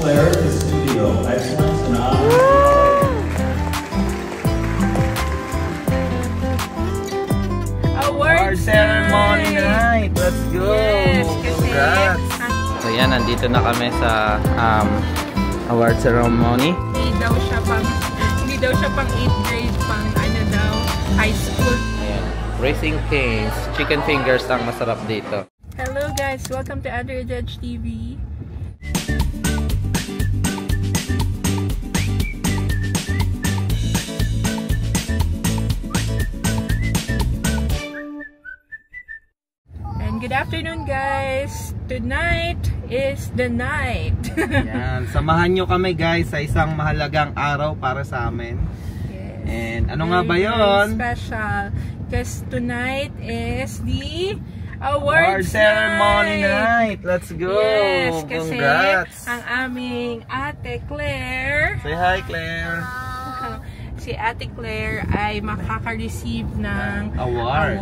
Claire Estudio, excellence and honor. Award ceremony night. Let's go! Yes, Congrats! So yan, nandito na kami sa award ceremony. Hindi daw siya pang 8th grade, pang ano daw, high school. Ayan. Racing Canes, chicken fingers ang masarap dito. Hello guys, welcome to Andrea Judge TV. Good afternoon guys! Tonight is the night! Yan, samahan nyo kami guys sa isang mahalagang araw para sa amin. Yes. And ano nga ba yun? Special. Because tonight is the award ceremony night! Let's go! Yes, kasi congrats! ang aming Ate Claire. Say hi Claire! Si Ate Claire ay makaka-receive ng award.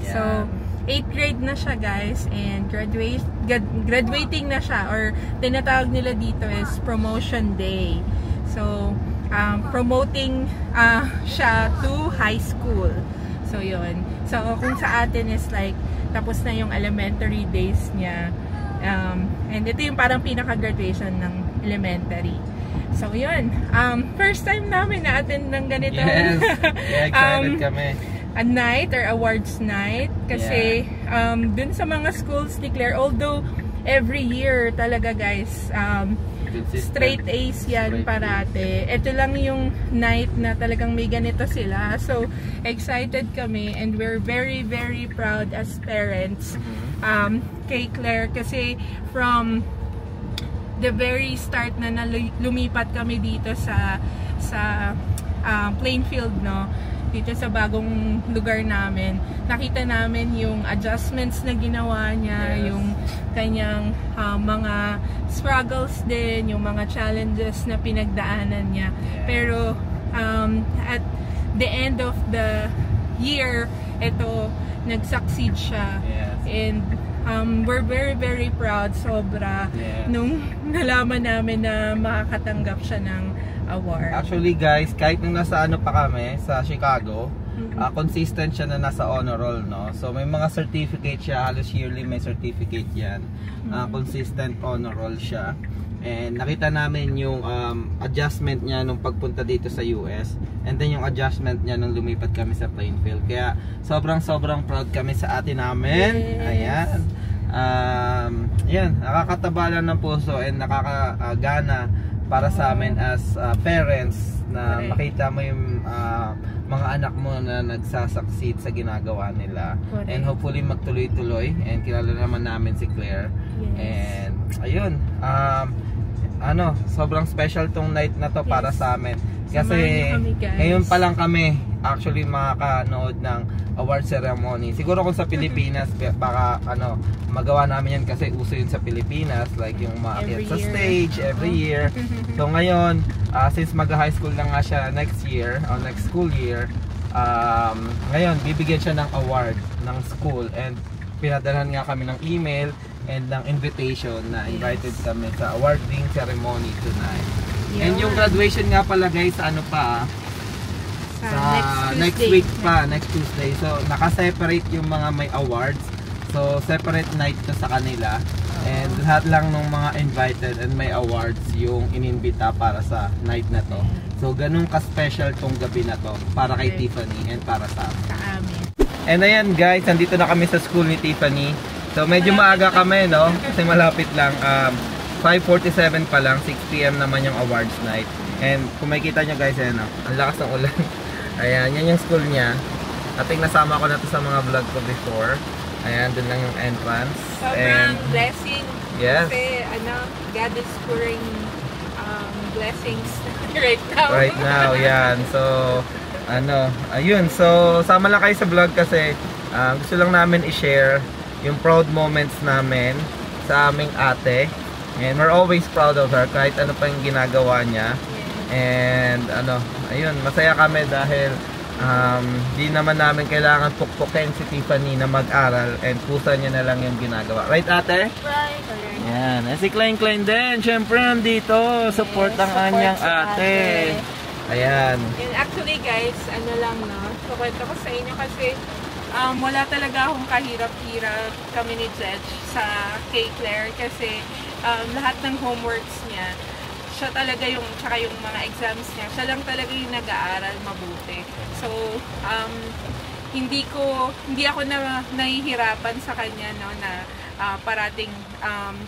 Yeah. So, 8th grade na siya guys, and graduating na siya, or tinatawag nila dito is promotion day. So promoting siya to high school. So yun, so kung sa atin is like tapos na yung elementary days niya, and ito yung parang pinaka graduation ng elementary. So yun, first time namin na-attend ng ganito. Yes, yeah, excited kami. A night or awards night kasi dun sa mga schools ni Claire, although every year talaga guys straight A's yan parate, ito lang yung night na talagang may ganito sila. So excited kami, and we're very very proud as parents kay Claire, kasi from the very start na lumipat kami dito sa Plainfield, no, dito sa bagong lugar namin, nakita namin yung adjustments na ginawa niya, yes, yung kanyang mga struggles din, yung mga challenges na pinagdaanan niya. Yes. Pero at the end of the year, ito, nag-succeed siya. Yes. And we're very very proud sobra, yes, nung nalaman namin na makakatanggap siya ng award. Actually guys, kahit nung nasa ano pa kami sa Chicago, consistent siya na nasa honor roll, no? So may mga certificate siya, halos yearly may certificate yan. Consistent honor roll siya. And nakita namin yung adjustment niya nung pagpunta dito sa US, and then yung adjustment niya nung lumipat kami sa Plainfield. Kaya sobrang proud kami sa ate namin. Yes. Ayan. Yan, nakakataba lang ng puso and nakakagana para sa amin as parents na makita mo yung mga anak mo na nagsasucceed sa ginagawa nila. Correct. And hopefully magtuloy-tuloy, and kilala naman namin si Claire. Yes. And ayun, sobrang special tong night na to, yes, para sa amin. Kasi ngayon pa lang kami actually makakanood ng award ceremony. Siguro kung sa Pilipinas baka magawa namin yan, kasi uso yun sa Pilipinas, like yung maakyat sa stage every year. So ngayon, since mag-high school na nga siya next year, or next school year, ngayon bibigyan siya ng award ng school, and pinadalhan nga kami ng email and ng invitation na invited kami sa awarding ceremony tonight. Yeah. And yung graduation nga pala guys, sa next week pa, next Tuesday. So naka-separate yung mga may awards. So separate night to sa kanila. And lahat lang ng mga invited and may awards yung inimbita para sa night na to. So ganun ka-special tong gabi na to para kay Tiffany and para sa amin. And ayan guys, nandito na kami sa school ni Tiffany. So medyo maaga kami, no? Kasi malapit lang. 5:47 pa lang, 6 PM naman yung awards night. And kung makikita nyo guys, ang lakas ng ulan. Ayan, yan yung school niya. I think nasama ko na to sa mga vlog ko before. Ayan, dun lang yung entrance. Sobrang blessing. Yes. Kasi God is pouring blessings right now. Right now, yan. So, ayun. So, sama lang kayo sa vlog kasi gusto lang namin i-share yung proud moments namin sa aming ate. And we're always proud of her kahit ano pa yung ginagawa niya. And ayun, masaya kami dahil di naman namin kailangan pukpukin si Tiffany na mag-aral and pusa niya na lang yung ginagawa. Right, ate? Right. Yan. Si Klein din. Siyempre, nandito. Support ang anyang ate. Ayan. And actually, guys, ano lang, no? So, kwento ko sa inyo kasi wala talaga akong kahirap-hirap kami ni Jedge sa kay Claire kasi lahat ng homeworks niya, siya talaga yung, tsaka yung mga exams niya, siya lang talaga yung nag-aaral mabuti. So, hindi ako nahihirapan sa kanya, no, na parating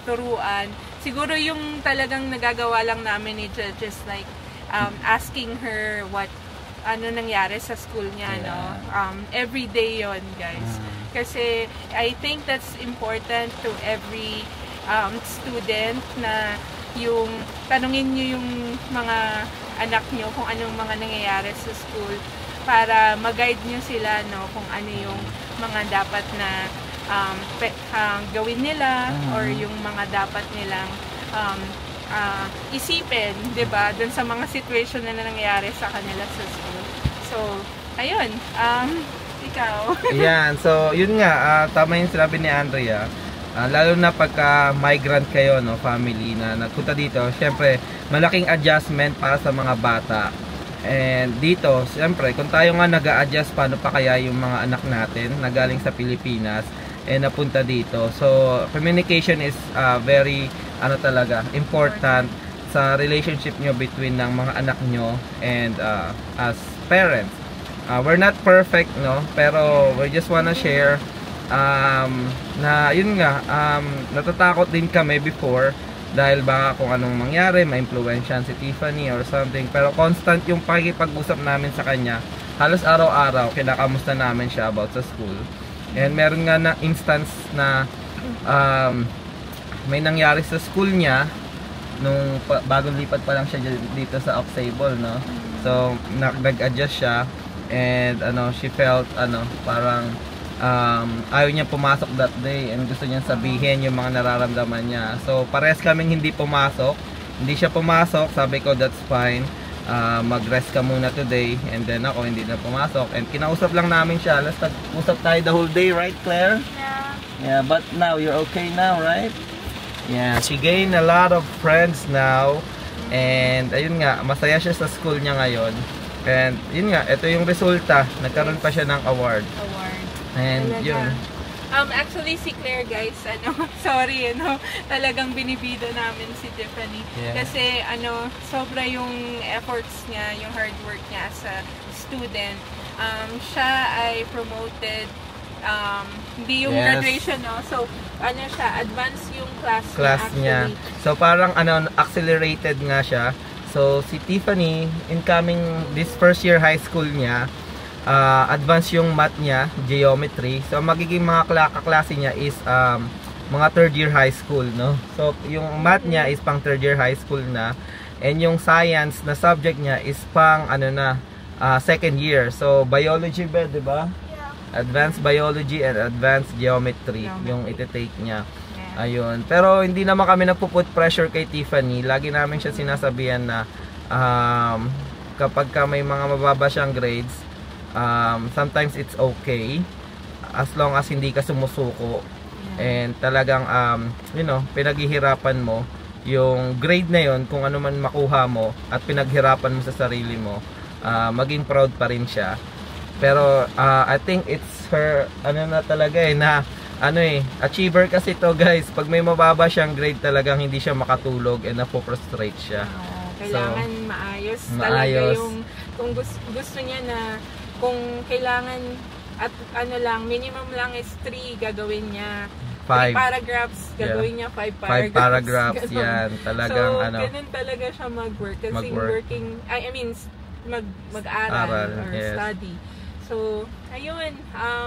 turuan. Siguro yung talagang nagagawa lang namin ni Judge is like asking her ano nangyari sa school niya, no? Every day yon, guys. Kasi I think that's important to every student na yung tanungin niyo yung mga anak niyo kung anong mga nangyayari sa school para mag-guide niyo sila, no, kung ano yung mga dapat na gawin nila or yung mga dapat nilang isipin, 'di ba, dun sa mga situation na nangyayari sa kanila sa school. So, ayun, ikaw. Yan, so yun nga, tama yung sinabi ni Andrea. Lalo na pagka migrant kayo, no, family na nagpunta dito, syempre malaking adjustment para sa mga bata. And dito, syempre, kung tayo nga nag-a-adjust, paano pa kaya yung mga anak natin na galing sa Pilipinas napunta dito. So communication is very talaga important sa relationship nyo between ng mga anak nyo and as parents. We're not perfect, no, pero we just wanna share na yun nga, natatakot din kami before dahil baka kung anong mangyari, ma-influensyan si Tiffany or something, pero constant yung pakikipag-usap namin sa kanya. Halos araw-araw kinakamusta namin siya about sa school. And meron nga na instance na may nangyari sa school niya nung bagong lipat pa lang siya dito sa Oxable, no? So nag-adjust siya and she felt parang ayaw niya pumasok that day and gusto niya sabihin yung mga nararamdaman niya. So parehas kaming hindi pumasok. Hindi siya pumasok, sabi ko that's fine. Mag-rest ka muna today, and then ako hindi na pumasok, and kinausap lang namin siya. Let's usap tayo the whole day, right, Claire? Yeah, but now you're okay now, right? Yeah, she gained a lot of friends now, and ayun nga, masaya siya sa school niya ngayon. And yun nga, ito yung resulta, nagkaroon pa siya ng award. And yun. Actually si Claire, guys, sorry, talagang binibida namin si Tiffany. Yeah. Kasi sobra yung efforts niya, yung hard work niya sa student. Siya ay promoted, hindi yung graduation, no? So, siya, advanced yung class niya. So, parang accelerated nga siya. So, si Tiffany, incoming this first year high school niya, advance yung math niya, geometry. So magiging mga kaklase niya is mga third year high school, no? So yung math niya is pang third year high school na, and yung science na subject niya is pang second year. So biology ba, 'di ba? Yeah. Advanced biology and advanced geometry yung ite-take niya. Ayun. Pero hindi naman kami nagpo-put pressure kay Tiffany. Lagi namin siya sinasabihan na kapag may mga mababa siyang grades, sometimes it's okay as long as hindi ka sumusuko and talagang pinaghihirapan mo yung grade na yon, kung ano man makuha mo at pinaghirapan mo sa sarili mo, maging proud pa rin siya. Pero I think it's her na talaga na achiever kasi to, guys. Pag may mababa siyang grade, talagang hindi siya makatulog and napo-frustrate siya. Kailangan maayos talaga yung kung gusto niya na, kung kailangan at minimum lang is 3, gagawin niya 3 paragraphs, gagawin niya 5 paragraphs. 5 paragraphs yan, talagang so, ganun talaga siya mag-work kasi mag-aral or study. So, ayun,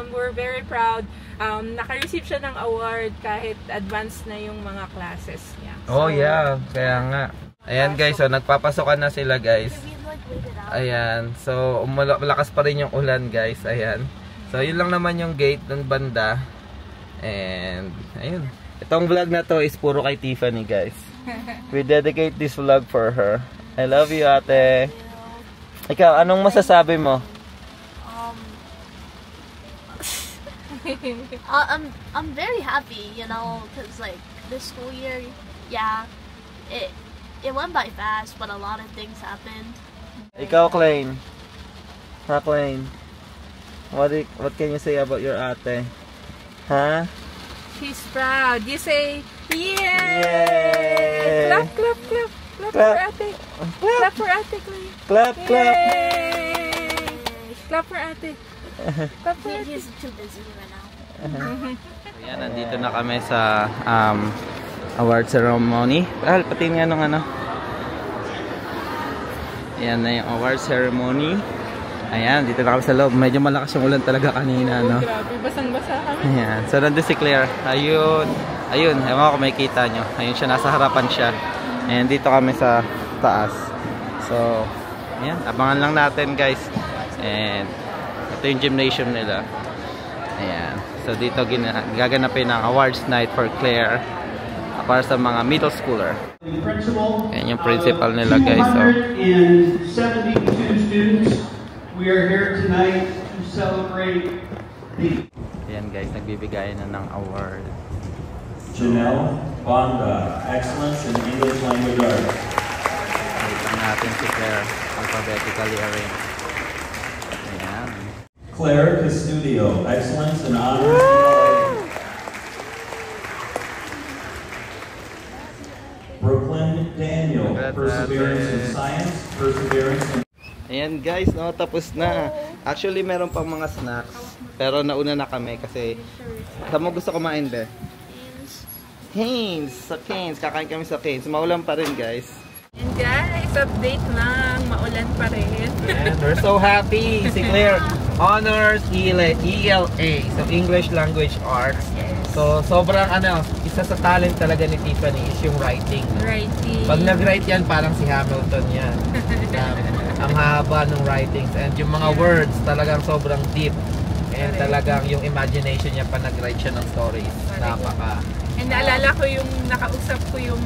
we're very proud. Naka-receive siya ng award kahit advanced na yung mga classes niya. So, kaya nga. Ayan, guys, so nagpapasokan na sila, guys. Ayan, so malakas pa rin yung ulan, guys. Ayan, so yun lang naman yung gate dun banda. And ayun, itong vlog na to is puro kay Tiffany, guys. We dedicate this vlog for her. I love you, ate. Ikaw, anong masasabi mo? I'm very happy, you know, because like this school year, yeah, it went by fast, but a lot of things happened. Ikaw, Klein. Ha, Klein? What can you say about your ate? Huh? She's proud. You say, yay! Yay! Clap, clap, clap. Clap for ate. Clap for ate, Clay. Clap, clap! Yay! Clap for ate. Clap for ate. He's too busy right now. Ayan, nandito na kami sa award ceremony. Pati nga nung ano. Ayan na yung award ceremony. Ayan, dito na kami sa loob. Medyo malakas yung ulan talaga kanina, no? Grabe, basang-basa kami. Ayan, so nandun si Claire. Ayun, ewan ko may kita nyo. Ayun siya, nasa harapan siya. Ayan, dito kami sa taas. So, ayan, abangan lang natin, guys. And ito yung gymnasium nila. Ayan, so dito gaganapin ang awards night for Claire para sa mga middle schooler. Ayan yung principal nila, guys. So, 272 students. We are here tonight to celebrate the ayan, guys, nagbibigay na ng award. Janelle Bonda, Excellence in English Language Arts. Ito natin si Claire, alphabetically arranged. Ayan. Claire Custodio, Excellence in Honors ELA. Brooklyn Daniel, Perseverance in Science, Perseverance in Ayan, guys, no, tapos na. Actually, meron pang mga snacks. Pero nauna na kami kasi saan mo gusto kumain, be? Canes! Sa Canes. Kakain kami sa Canes. Maulan pa rin, guys. And guys, update lang. Maulan pa rin. And we're so happy. Si Claire, Honors ELA. So, English Language Arts. So, sobrang isa sa talent talaga ni Tiffany is yung writing. Writing. Pag nag-write yan, parang si Hamilton yan. Ang haba ng writings. And yung mga words, talagang sobrang deep. And talagang yung imagination niya pa nag-write siya ng stories. Napaka. And naalala ko yung nakausap ko yung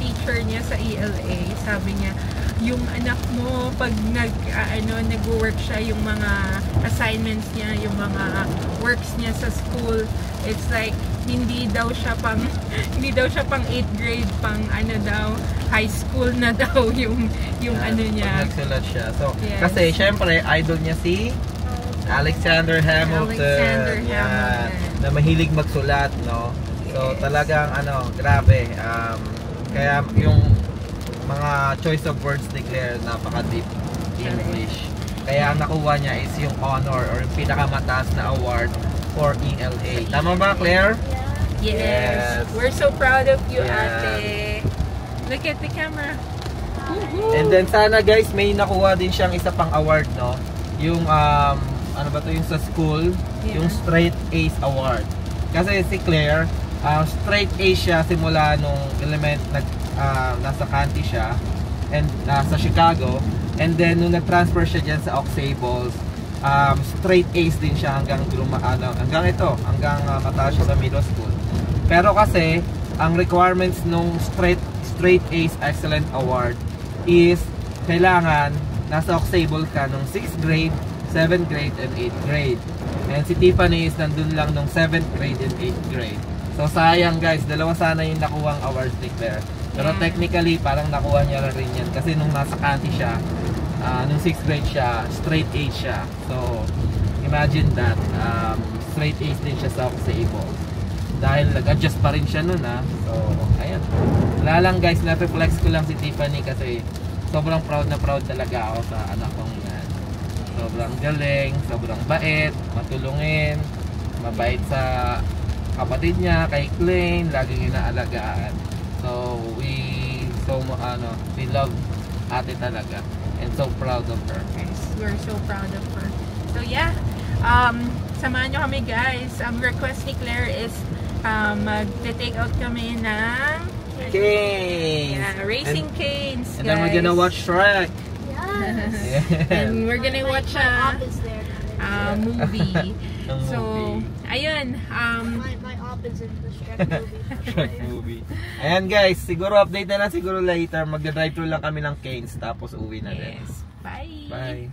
teacher niya sa ELA. Sabi niya, yung anak mo pag nag-work siya, yung mga assignments niya, yung mga works niya sa school, it's like hindi daw siya pang 8th grade, pang high school na daw yung niya. Pag nagsulat siya. So, yes. Kasi syempre idol niya si Alexander Hamilton. Yan, na mahilig magsulat, no? So, talagang grabe. Kaya yung mga choice of words declare napaka-deep English. Kaya ang nakuha niya is yung honor or yung pinakamataas na award for ELA. Tama ba, Claire? Yes. We're so proud of you, Yeah. ate. Look at the camera. And then sana, guys, may nakuha din siyang isa pang award, no? Yung ano ba to, yung sa school, yung Straight Ace Award. Kasi si Claire, straight A siya simula nung nasa Canty siya and sa Chicago, and then nung nag-transfer siya diyan sa Aux Sables, straight A's din siya hanggang mataas siya sa middle school. Pero kasi ang requirements nung straight A's Excellent Award is kailangan nasa Aux Sables ka nung 6th grade, 7th grade and 8th grade. And si Tiffany is nandun lang nung 7th grade and 8th grade. So sayang, guys, dalawa sana yung nakuhang awards ni Claire. Pero technically parang nakuha niya rin yan kasi nung nasa Canty siya, nung 6th grade siya, straight A siya. So imagine that, straight A din siya sa Aux Sables. Dahil nag-adjust pa rin siya nun, So ayan. Wala lang, guys, na-reflex ko lang si Tiffany kasi sobrang proud talaga ako sa anak kong yan. Sobrang galing, sobrang bait, matulungin, mabait sa kapatid niya, kay Klein, laging inaalagaan. So we love ate talaga and so proud of her. Yes, we're so proud of her. So yeah, samahan nyo kami, guys. Ang request ni Claire is mag-take out kami ng Canes! Racing Canes, guys. And then we're gonna watch Shrek. Yes. And we're gonna watch My op is there. movie. So, ayun. My op is in the Shrek movie. Ayan, guys, siguro update na lang siguro later. Mag-drive thru lang kami ng Canes tapos uwi na din. Yes. Bye. Bye.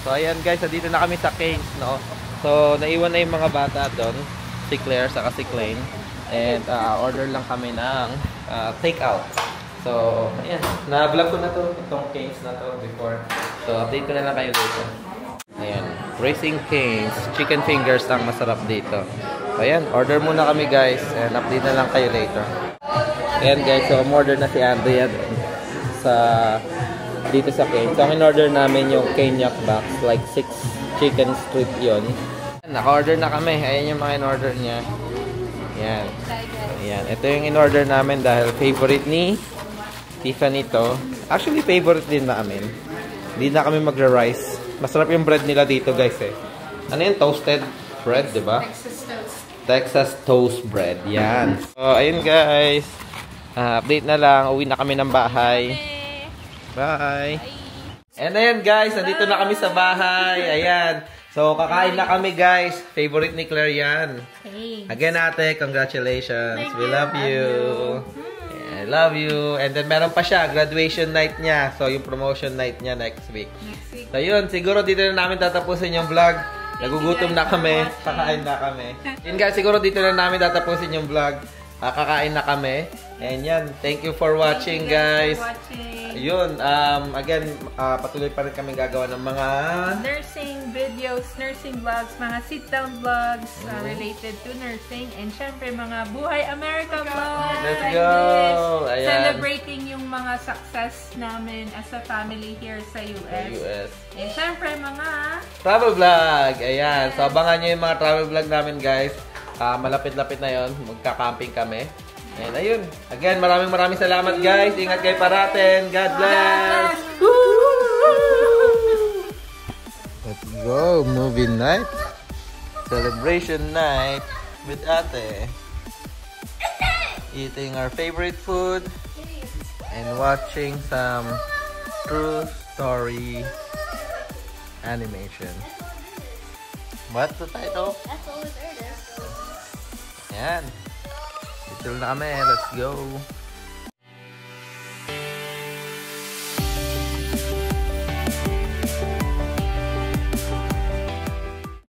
So ayan, guys, dito na kami sa Canes, no? So, naiwan na yung mga bata doon. Si Claire, saka si Klein. And order lang kami ng take-out. So, ayan. Na-vlog ko na to. Itong canes na to before. So, update ko na lang kayo dito. Ayan. Racing Canes. Chicken fingers ang masarap dito. So, ayan. Order muna kami guys. And update na lang kayo later. Ayan guys. So, umorder na si Andrea dito sa cane. So, ang in-order namin yung Caniac box. Like 6 chicken strip yun. Naka-order na kami. Ayan yung mga in-order niya. Ayan. Ayan. Ito yung in-order namin dahil favorite ni Tiffany to. Actually, favorite din namin. Hindi na kami magra-rice. Masarap yung bread nila dito, guys, eh. Ano yung toasted bread, di ba? Texas toast bread. Yan. So, ayun, guys. Update na lang. Uwi na kami ng bahay. Bye. And ayan, guys. Nandito na kami sa bahay. Ayan. So, kakain na kami, guys. Favorite ni Claire yan. Again, ate, congratulations. We love you. I love you. And then meron pa siya, graduation night niya. So, yung promotion night niya next week. So, yun. Siguro dito na namin tatapusin yung vlog. Nagugutom na kami. Kakain na kami. Yun guys, siguro dito na namin tatapusin yung vlog. Kakain na kami. And yan. Thank you for watching, guys. Yun. Again, patuloy pa rin kami gagawa ng mga nursing videos, nursing vlogs, mga sit-down vlogs related to nursing, and syempre mga Buhay America vlogs. Let's like go! This, Ayan. celebrating yung mga success namin as a family here sa US. And syempre mga travel vlog. Ayan. So, abangan nyo yung mga travel vlog namin, guys. Malapit-lapit na yon. Magka-camping kami. And ayun. Again, maraming salamat, guys. Ingat kayo parating. God bless. Let's go. Movie night. Celebration night with ate. Eating our favorite food and watching some true story animation. What's the title? That's all there is. Yan. Dito na kami. Let's go.